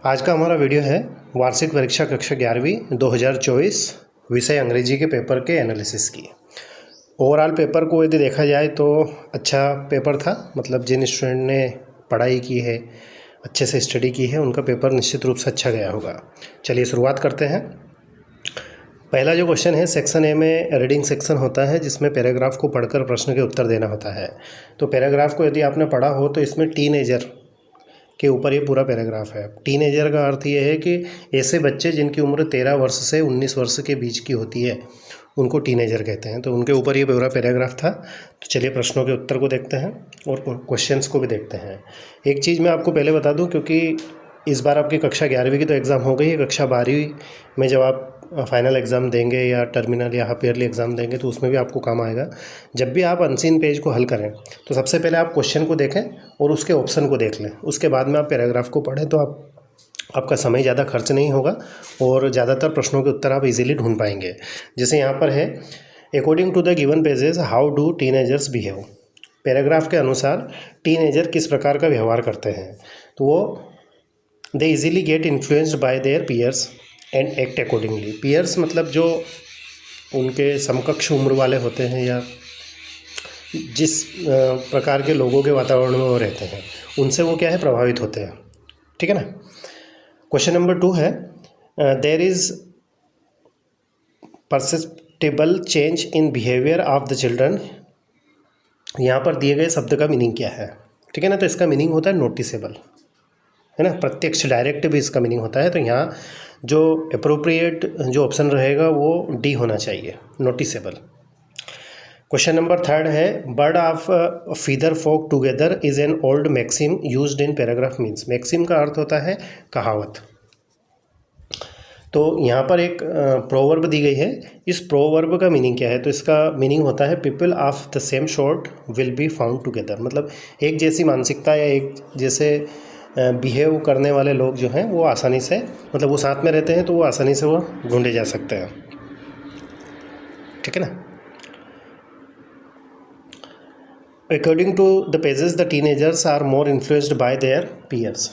आज का हमारा वीडियो है वार्षिक परीक्षा कक्षा 11वीं 2024 विषय अंग्रेजी के पेपर के एनालिसिस की। ओवरऑल पेपर को यदि देखा जाए तो अच्छा पेपर था, मतलब जिन स्टूडेंट ने पढ़ाई की है, अच्छे से स्टडी की है, उनका पेपर निश्चित रूप से अच्छा गया होगा। चलिए शुरुआत करते हैं। पहला जो क्वेश्चन है सेक्शन ए में रीडिंग सेक्शन होता है जिसमें पैराग्राफ को पढ़कर प्रश्न के उत्तर देना होता है। तो पैराग्राफ को यदि आपने पढ़ा हो तो इसमें टीनेजर के ऊपर ये पूरा पैराग्राफ है। टीनेजर का अर्थ ये है कि ऐसे बच्चे जिनकी उम्र 13 वर्ष से 19 वर्ष के बीच की होती है उनको टीनेजर कहते हैं। तो उनके ऊपर ये पूरा पैराग्राफ था। तो चलिए प्रश्नों के उत्तर को देखते हैं और क्वेश्चंस को भी देखते हैं। एक चीज़ मैं आपको पहले बता दूं, क्योंकि इस बार आपकी कक्षा 11वीं की तो एग्ज़ाम हो गई है, कक्षा 12वीं में जब आप फाइनल एग्ज़ाम देंगे या टर्मिनल या हाफ ईयरली एग्ज़ाम देंगे तो उसमें भी आपको काम आएगा। जब भी आप अनसीन पेज को हल करें तो सबसे पहले आप क्वेश्चन को देखें और उसके ऑप्शन को देख लें, उसके बाद में आप पैराग्राफ को पढ़ें तो आपका समय ज़्यादा खर्च नहीं होगा और ज़्यादातर प्रश्नों के उत्तर आप इजीली ढूंढ पाएंगे। जैसे यहाँ पर है, according to the given pages how do teenagers behave. Paragraph के अनुसार टीनेजर किस प्रकार का व्यवहार करते हैं, तो वो they easily get influenced by their peers and act accordingly. Peers मतलब जो उनके समकक्ष उम्र वाले होते हैं या जिस प्रकार के लोगों के वातावरण में वो रहते हैं उनसे वो क्या है, प्रभावित होते हैं। ठीक है ना। क्वेश्चन नंबर 2 है, there is perceptible change in behaviour of the children. यहाँ पर दिए गए शब्द का मीनिंग क्या है। ठीक है ना। तो इसका मीनिंग होता है नोटिसेबल, है ना, प्रत्यक्ष, डायरेक्ट भी इसका मीनिंग होता है। तो यहाँ जो अप्रोप्रिएट जो ऑप्शन रहेगा वो डी होना चाहिए, नोटिसेबल। क्वेश्चन नंबर 3 है, bird of feather flock together is an old maxim used in paragraph means. Maxim का अर्थ होता है कहावत। तो यहाँ पर एक प्रोवर्ब दी गई है, इस प्रोवर्ब का मीनिंग क्या है, तो इसका मीनिंग होता है people of the same sort will be found together. मतलब एक जैसी मानसिकता या एक जैसे बिहेव करने वाले लोग जो हैं वो आसानी से, मतलब वो साथ में रहते हैं तो वो आसानी से वो ढूंढे जा सकते हैं। ठीक है ना। According to the pages the teenagers are more influenced by their peers.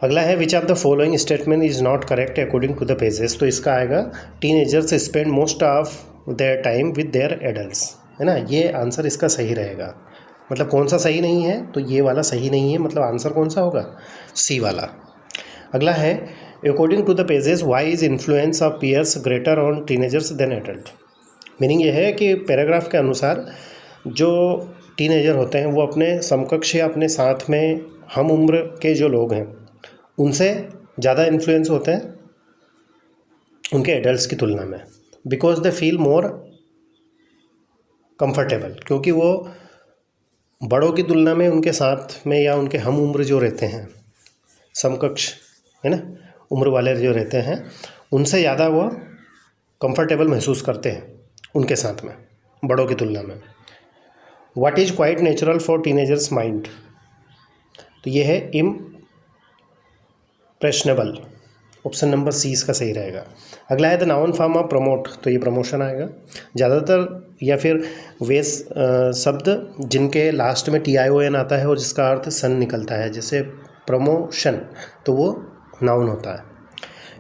अगला है, which of the following statement is not correct according to the pages. तो इसका आएगा, teenagers spend most of their time with their adults, है ना। ये answer इसका सही रहेगा। मतलब कौन सा सही नहीं है, तो ये वाला सही नहीं है, मतलब आंसर कौन सा होगा, सी वाला। अगला है, according to the pages why is influence of peers greater on teenagers than adult. Meaning ये है कि पैराग्राफ के अनुसार जो टीनेजर होते हैं वो अपने समकक्ष या अपने साथ में हम उम्र के जो लोग हैं उनसे ज़्यादा इन्फ्लुएंस होते हैं उनके एडल्ट्स की तुलना में, because they feel more comfortable. क्योंकि वो बड़ों की तुलना में उनके साथ में या उनके हम उम्र जो रहते हैं, समकक्ष, है ना, उम्र वाले जो रहते हैं उनसे ज़्यादा वो कंफर्टेबल महसूस करते हैं उनके साथ में, बड़ों की तुलना में। What is quite natural for teenagers mind, तो ये है इम्प्रेशनेबल। ऑप्शन नंबर सी इसका सही रहेगा। अगला है, the noun form of promote, तो ये प्रमोशन आएगा। ज़्यादातर या फिर वे शब्द जिनके लास्ट में TION आता है और जिसका अर्थ सन निकलता है, जैसे प्रमोशन, तो वो नाउन होता है।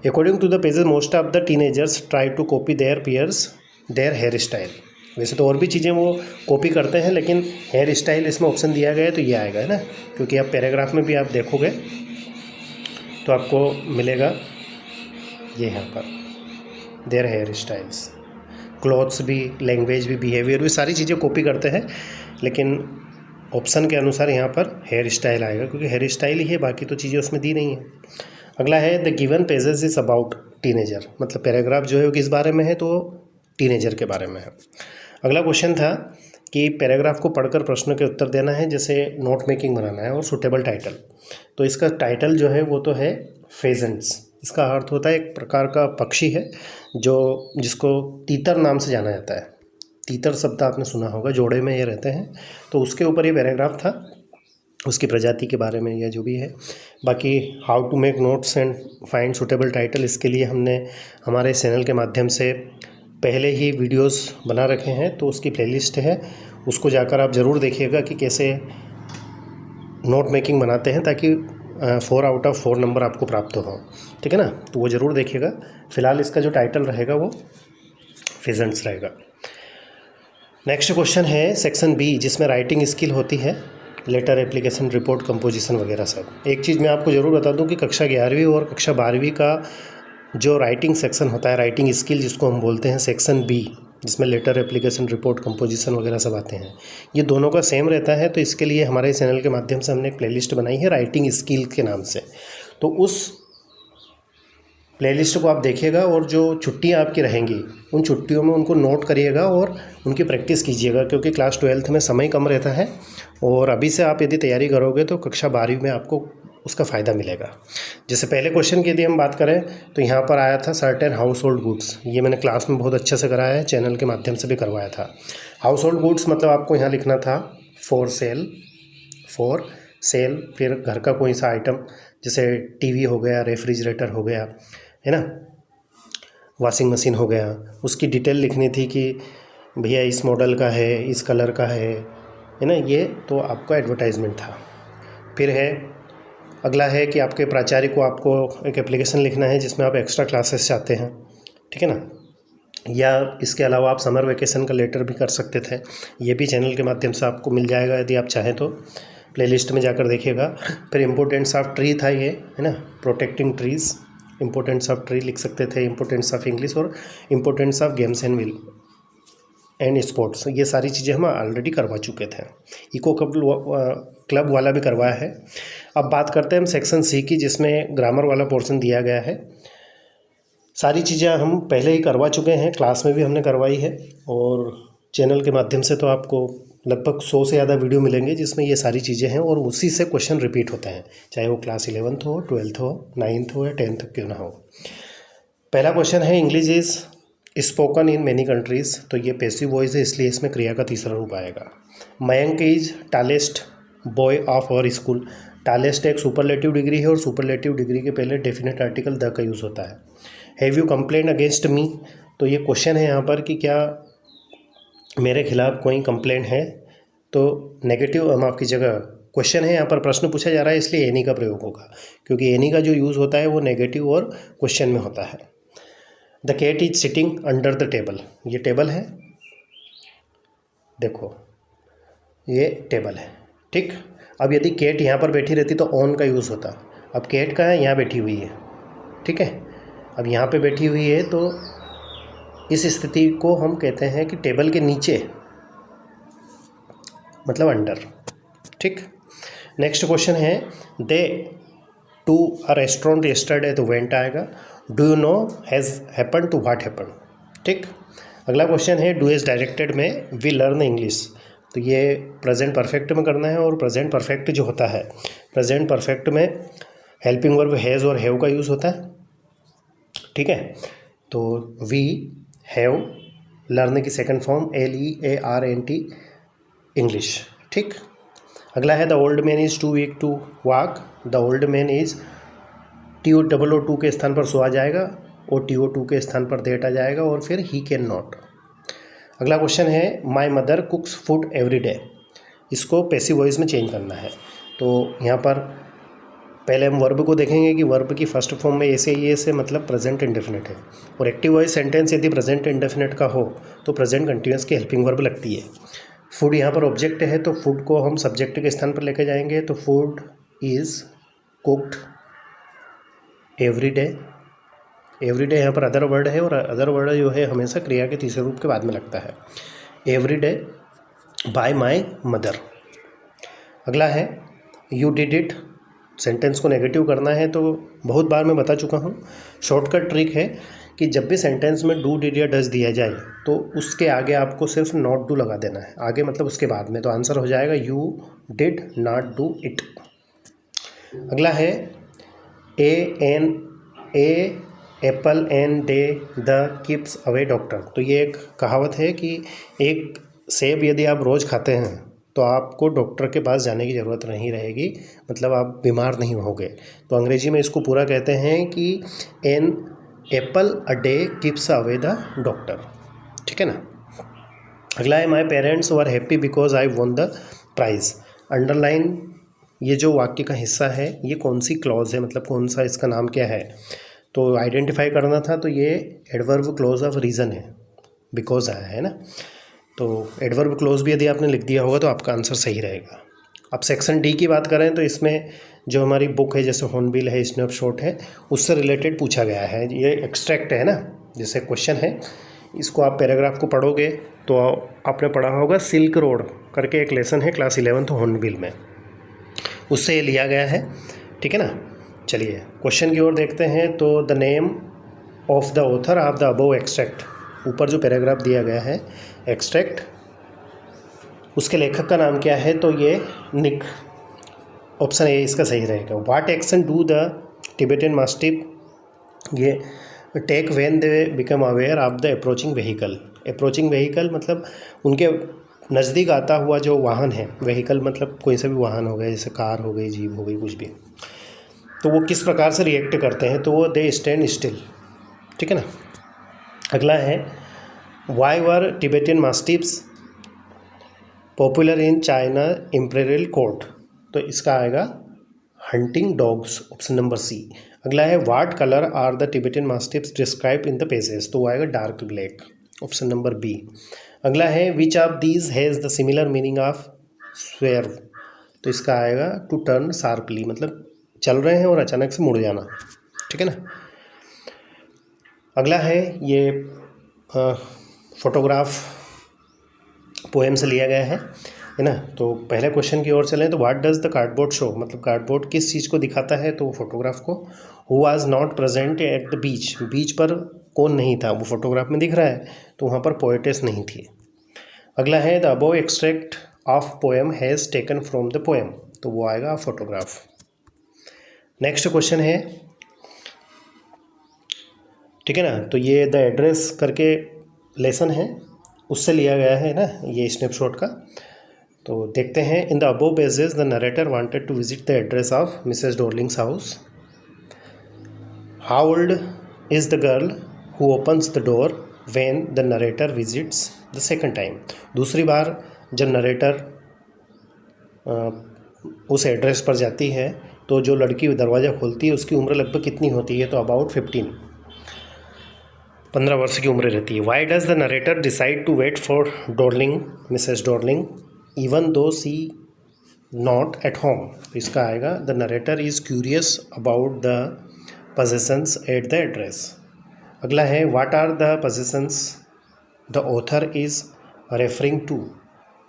According to the pages most of the teenagers try to copy their peers their hair style. वैसे तो और भी चीज़ें वो कॉपी करते हैं, लेकिन हेयर स्टाइल इसमें ऑप्शन दिया गया है तो ये आएगा, है ना। क्योंकि आप पैराग्राफ में भी आप देखोगे तो आपको मिलेगा ये यहाँ पर देयर हेयर स्टाइल्स। क्लॉथ्स भी, लैंग्वेज भी, बिहेवियर भी, सारी चीज़ें कॉपी करते हैं, लेकिन ऑप्शन के अनुसार यहाँ पर हेयर स्टाइल आएगा क्योंकि हेयर स्टाइल ही है, बाकी तो चीज़ें उसमें दी नहीं है। अगला है, the given pages is about teenager. मतलब पैराग्राफ जो है वो किस बारे में है, तो टीनेजर के बारे में है। अगला क्वेश्चन था कि पैराग्राफ को पढ़कर प्रश्न के उत्तर देना है, जैसे नोट मेकिंग बनाना है और सुटेबल टाइटल। तो इसका टाइटल जो है वो तो है फेजेंट्स। इसका अर्थ होता है एक प्रकार का पक्षी है जिसको तीतर नाम से जाना जाता है। तीतर शब्द आपने सुना होगा, जोड़े में ये रहते हैं। तो उसके ऊपर ये पैराग्राफ था, उसकी प्रजाति के बारे में या जो भी है। बाकी how to make notes and find suitable title, इसके लिए हमने हमारे चैनल के माध्यम से पहले ही वीडियोस बना रखे हैं, तो उसकी प्लेलिस्ट है, उसको जाकर आप ज़रूर देखिएगा कि कैसे नोट मेकिंग बनाते हैं, ताकि 4 आउट ऑफ 4 नंबर आपको प्राप्त हो, ठीक है ना। तो वो ज़रूर देखिएगा। फिलहाल इसका जो टाइटल रहेगा वो फिजेंट्स रहेगा। नेक्स्ट क्वेश्चन है सेक्शन बी, जिसमें राइटिंग स्किल होती है, लेटर, एप्लीकेशन, रिपोर्ट, कंपोजिशन वगैरह सब। एक चीज़ मैं आपको ज़रूर बता दूं कि कक्षा 11वीं और कक्षा 12वीं का जो राइटिंग सेक्शन होता है, राइटिंग स्किल जिसको हम बोलते हैं, सेक्शन बी, जिसमें लेटर, एप्लीकेशन, रिपोर्ट, कंपोजिशन वगैरह सब आते हैं, ये दोनों का सेम रहता है। तो इसके लिए हमारे चैनल के माध्यम से हमने एक प्लेलिस्ट बनाई है राइटिंग स्किल के नाम से। तो उस प्लेलिस्ट को आप देखिएगा और जो छुट्टियां आपकी रहेंगी उन छुट्टियों में उनको नोट करिएगा और उनकी प्रैक्टिस कीजिएगा, क्योंकि क्लास 12th में समय कम रहता है और अभी से आप यदि तैयारी करोगे तो कक्षा 12वीं में आपको उसका फ़ायदा मिलेगा। जैसे पहले क्वेश्चन की यदि हम बात करें तो यहाँ पर आया था सर्टेन हाउस होल्ड गुड्स। ये मैंने क्लास में बहुत अच्छे से कराया है, चैनल के माध्यम से भी करवाया था। हाउस होल्ड गुड्स मतलब आपको यहाँ लिखना था फॉर सेल, फिर घर का कोई सा आइटम, जैसे टीवी हो गया, रेफ्रिजरेटर हो गया, है ना, वॉशिंग मशीन हो गया, उसकी डिटेल लिखनी थी कि भैया इस मॉडल का है, इस कलर का है ना। ये तो आपका एडवर्टाइजमेंट था। फिर है अगला है कि आपके प्राचार्य को आपको एक एप्लीकेशन लिखना है जिसमें आप एक्स्ट्रा क्लासेस चाहते हैं, ठीक है ना, या इसके अलावा आप समर वेकेशन का लेटर भी कर सकते थे। ये भी चैनल के माध्यम से आपको मिल जाएगा, यदि आप चाहें तो प्लेलिस्ट में जाकर देखिएगा। फिर इम्पोर्टेंट्स ऑफ ट्री था ये, है ना, protecting trees, importance of tree लिख सकते थे, इम्पोर्टेंट्स ऑफ इंग्लिश और importance of games and sports. ये सारी चीज़ें हम ऑलरेडी करवा चुके थे। इको क्लब वाला भी करवाया है। अब बात करते हैं हम सेक्शन सी की, जिसमें ग्रामर वाला पोर्शन दिया गया है। सारी चीज़ें हम पहले ही करवा चुके हैं, क्लास में भी हमने करवाई है और चैनल के माध्यम से तो आपको लगभग 100 से ज़्यादा वीडियो मिलेंगे जिसमें ये सारी चीज़ें हैं और उसी से क्वेश्चन रिपीट होते हैं, चाहे वो क्लास 11th हो, 12th हो, 9th हो या 10th क्यों ना हो। पहला क्वेश्चन है English is spoken in many countries. तो ये पैसिव वॉइस है, इसलिए इसमें क्रिया का तीसरा रूप आएगा। Mayank is tallest boy of our school. Tallest एक सुपरलेटिव डिग्री है और सुपरलेटिव डिग्री के पहले डेफिनेट आर्टिकल द का यूज़ होता है। Have you complain against me. तो ये क्वेश्चन है यहाँ पर कि क्या मेरे खिलाफ कोई कंप्लेंट है, तो नेगेटिव हम आपकी जगह क्वेश्चन है, यहाँ पर प्रश्न पूछा जा रहा है इसलिए एनी का प्रयोग होगा, क्योंकि एनी का जो यूज़ होता है वो नेगेटिव और क्वेश्चन में होता है। The cat is sitting under the table. ये टेबल है, देखो ये टेबल है, ठीक। अब यदि कैट यहाँ पर बैठी रहती तो ऑन का यूज़ होता। अब कैट कहाँ है, यहाँ बैठी हुई है, ठीक है। अब यहाँ पे बैठी हुई है तो इस स्थिति को हम कहते हैं कि टेबल के नीचे, मतलब अंडर, ठीक। नेक्स्ट क्वेश्चन है they to a restaurant yesterday, तो वेंट आएगा। Do you know has happen to what happen, ठीक। अगला क्वेश्चन है डू इज डायरेक्टेड में वी लर्न इंग्लिश। तो ये प्रेजेंट परफेक्ट में करना है और प्रेजेंट परफेक्ट जो होता है, प्रेजेंट परफेक्ट में हेल्पिंग वर्ब हैज़ और हैव का यूज़ होता है, ठीक है। तो वी हैव, लर्न की सेकंड फॉर्म LEARNT इंग्लिश, ठीक। अगला है the old man is too weak to walk. The old man is TOOO के स्थान पर सो आ जाएगा और TO2 के स्थान पर देट आ जाएगा और फिर ही कैन नॉट। अगला क्वेश्चन है my mother कुक्स food every day. इसको पैसिव वॉइस में चेंज करना है। तो यहाँ पर पहले हम वर्ब को देखेंगे कि वर्ब की फर्स्ट फॉर्म में ऐसे ये से मतलब प्रेजेंट इंडेफिनिट है, और एक्टिव वॉइस सेंटेंस यदि प्रेजेंट इंडेफिनिट का हो तो प्रेजेंट कंटिन्यूअस की हेल्पिंग वर्ब लगती है। फूड यहाँ पर ऑब्जेक्ट है तो फूड को हम सब्जेक्ट के स्थान पर लेके जाएंगे, तो food is cooked every day. Every day यहाँ पर अदर वर्ड है और अदर वर्ड जो है हमेशा क्रिया के तीसरे रूप के बाद में लगता है। Every day bye my mother. अगला है यू डिड इट। सेंटेंस को नेगेटिव करना है तो बहुत बार मैं बता चुका हूँ, शॉर्टकट ट्रिक है कि जब भी सेंटेंस में डू डिड या डज दिया जाए तो उसके आगे आपको सिर्फ नॉट डू लगा देना है। आगे मतलब उसके बाद में, तो आंसर हो जाएगा you did not do it. अगला है a apple and day the keeps away doctor. तो ये एक कहावत है कि एक सेब यदि आप रोज़ खाते हैं तो आपको डॉक्टर के पास जाने की ज़रूरत नहीं रहेगी, मतलब आप बीमार नहीं होगे। तो अंग्रेजी में इसको पूरा कहते हैं कि an apple a day keeps away the doctor, ठीक है ना। अगला है my parents were happy because I won the prize. Underline ये जो वाक्य का हिस्सा है ये कौन सी क्लॉज है, मतलब कौन सा इसका नाम क्या है, तो आइडेंटिफाई करना था। तो ये एडवर्ब क्लॉज ऑफ रीज़न है, बिकॉज आया है ना। तो एडवर्ब क्लॉज भी यदि आपने लिख दिया होगा तो आपका आंसर सही रहेगा। अब सेक्शन डी की बात करें तो इसमें जो हमारी बुक है, जैसे हॉर्नबिल है, स्नैपशॉट है, उससे रिलेटेड पूछा गया है। ये एक्सट्रैक्ट है ना, जैसे क्वेश्चन है, इसको आप पैराग्राफ को पढ़ोगे तो आपने पढ़ा होगा सिल्क रोड करके एक लेसन है क्लास 11th हॉर्नबिल में, उससे ये लिया गया है, ठीक है ना। चलिए क्वेश्चन की ओर देखते हैं। तो the name of the author of the above extract, ऊपर जो पैराग्राफ दिया गया है एक्सट्रैक्ट, उसके लेखक का नाम क्या है, तो ये निक, ऑप्शन ए इसका सही रहेगा। What action do the Tibetan mastiff ये take when they become aware of the approaching vehicle. Approaching vehicle मतलब उनके नज़दीक आता हुआ जो वाहन है, व्हीकल मतलब कोई सा भी वाहन हो गया, जैसे कार हो गई, जीप हो गई, कुछ भी, तो वो किस प्रकार से रिएक्ट करते हैं, तो वो दे स्टैंड स्टिल, ठीक है ना। अगला है why were Tibetan mastiffs popular in China imperial court, तो इसका आएगा hunting dogs, option number C. अगला है what colour are the Tibetan mastiffs describe in the pages, तो वो आएगा dark black, option number B. अगला है which of these has the similar meaning of swear, तो इसका आएगा टू टर्न शार्पली, मतलब चल रहे हैं और अचानक से मुड़ जाना, ठीक है ना। अगला है ये फोटोग्राफ पोएम से लिया गया है ना। तो पहले क्वेश्चन की ओर चलें तो what does the cardboard show, मतलब कार्डबोर्ड किस चीज़ को दिखाता है, तो फोटोग्राफ को। Who was not present at the beach, beach पर कौन नहीं था, वो फोटोग्राफ में दिख रहा है, तो वहाँ पर पोएटेस नहीं थी। अगला है the above extract of poem has taken from the poem, तो वो आएगा फोटोग्राफ। नेक्स्ट क्वेश्चन है, ठीक है ना, तो ये द एड्रेस करके लेसन है, उससे लिया गया है ना ये स्नैपशॉट का। तो देखते हैं। In the above pages the narrator wanted to visit the address of Mrs Darling's house. How old is the girl who opens the door when the narrator visits the second time, दूसरी बार जब narrator उस address पर जाती है तो जो लड़की दरवाज़ा खोलती है उसकी उम्र लगभग कितनी होती है, तो अबाउट 15 वर्ष की उम्र रहती है। Why does the narrator decide to wait for Darling, Mrs Darling, even though she not at home, तो इसका आएगा the narrator is curious about the possessions at the address. अगला है what are the possessions the author is referring to,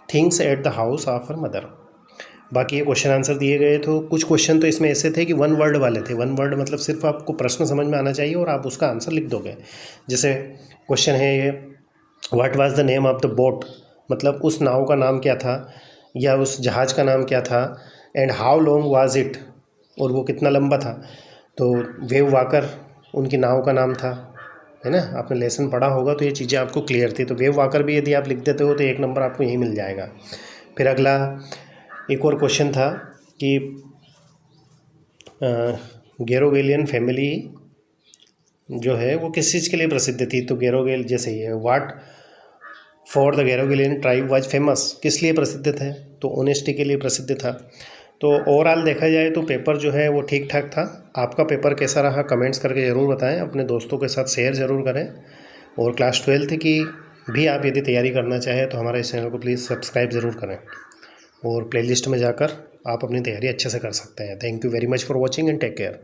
things at the house of her mother. बाकी ये question answer दिए गए। तो कुछ क्वेश्चन तो इसमें ऐसे थे कि वन वर्ड वाले थे, वन वर्ड मतलब सिर्फ आपको प्रश्न समझ में आना चाहिए और आप उसका आंसर लिख दोगे। जैसे क्वेश्चन है ये what was the name of the boat, मतलब उस नाव का नाम क्या था या उस जहाज़ का नाम क्या था, and how long was it, और वो कितना लंबा था। तो वेव वाकर उनकी नाव का नाम था, है ना, आपने लेसन पढ़ा होगा तो ये चीज़ें आपको क्लियर थी। तो वेव वाकर भी यदि आप लिख देते हो तो 1 नंबर आपको यहीं मिल जाएगा। फिर अगला एक और क्वेश्चन था कि गेरोगेलियन फैमिली जो है वो किस चीज़ के लिए प्रसिद्ध थी, तो गेरोगेल जैसे ही है what for the Gerogelian tribe was famous, किस लिए प्रसिद्ध थे, तो ऑनेस्टी के लिए प्रसिद्ध था। तो ओवरऑल देखा जाए तो पेपर जो है वो ठीक ठाक था। आपका पेपर कैसा रहा कमेंट्स करके ज़रूर बताएं, अपने दोस्तों के साथ शेयर ज़रूर करें। और क्लास 12th की भी आप यदि तैयारी करना चाहें तो हमारे इस चैनल को प्लीज़ सब्सक्राइब ज़रूर करें और प्लेलिस्ट में जाकर आप अपनी तैयारी अच्छे से कर सकते हैं। Thank you very much for watching and take care.